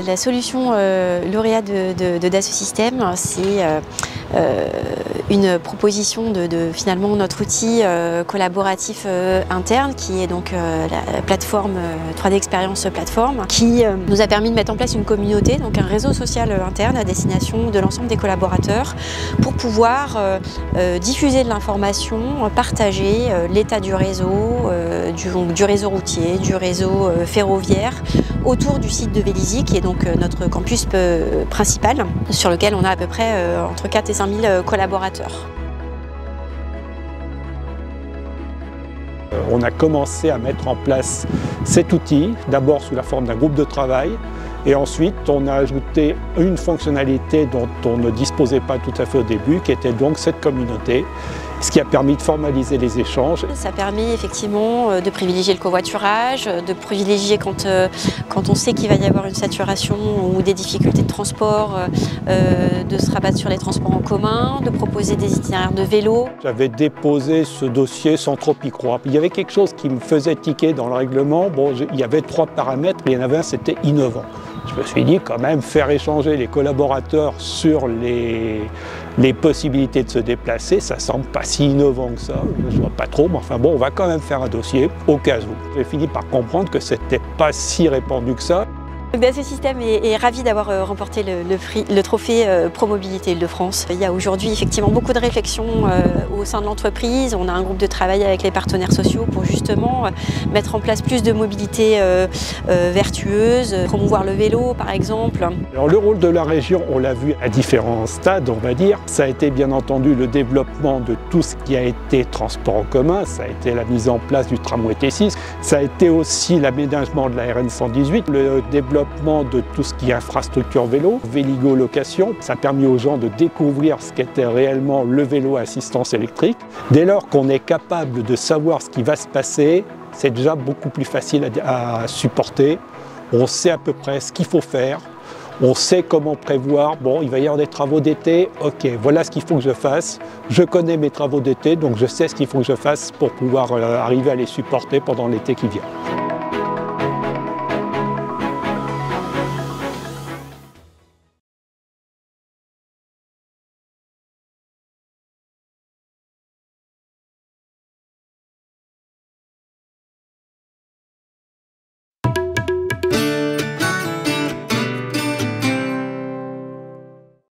La solution lauréat de Dassault Systèmes, c'est une proposition de finalement notre outil collaboratif interne qui est donc la plateforme 3D Experience Plateforme qui nous a permis de mettre en place une communauté, donc un réseau social interne à destination de l'ensemble des collaborateurs pour pouvoir diffuser de l'information, partager l'état du réseau, du réseau routier, du réseau ferroviaire autour du site de Vélizy qui est donc notre campus principal sur lequel on a à peu près entre 4 et 5 000 collaborateurs. On a commencé à mettre en place cet outil, d'abord sous la forme d'un groupe de travail, et ensuite on a ajouté une fonctionnalité dont on ne disposait pas tout à fait au début, qui était donc cette communauté, ce qui a permis de formaliser les échanges. Ça a permis effectivement de privilégier le covoiturage, de privilégier quand on sait qu'il va y avoir une saturation ou des difficultés de transport, de se rabattre sur les transports en commun, de proposer des itinéraires de vélo. J'avais déposé ce dossier sans trop y croire. Il y avait quelque chose qui me faisait tiquer dans le règlement. Bon, il y avait 3 paramètres, il y en avait un, c'était innovant. Je me suis dit quand même faire échanger les collaborateurs sur les possibilités de se déplacer, ça semble pas si innovant que ça, je vois pas trop, mais enfin bon, on va quand même faire un dossier au cas où. J'ai fini par comprendre que c'était pas si répandu que ça. Dassault Systèmes est ravi d'avoir remporté le trophée Promobilité Île-de-France. Il y a aujourd'hui effectivement beaucoup de réflexions au sein de l'entreprise. On a un groupe de travail avec les partenaires sociaux pour justement mettre en place plus de mobilité vertueuse, promouvoir le vélo par exemple. Alors le rôle de la région, on l'a vu à différents stades, on va dire. Ça a été bien entendu le développement de tout ce qui a été transport en commun, ça a été la mise en place du tramway T6, ça a été aussi l'aménagement de la RN 118, le développement de tout ce qui est infrastructure vélo, Véligo Location. Ça a permis aux gens de découvrir ce qu'était réellement le vélo à assistance électrique. Dès lors qu'on est capable de savoir ce qui va se passer, c'est déjà beaucoup plus facile à supporter. On sait à peu près ce qu'il faut faire. On sait comment prévoir, bon, il va y avoir des travaux d'été, ok, voilà ce qu'il faut que je fasse. Je connais mes travaux d'été, donc je sais ce qu'il faut que je fasse pour pouvoir arriver à les supporter pendant l'été qui vient.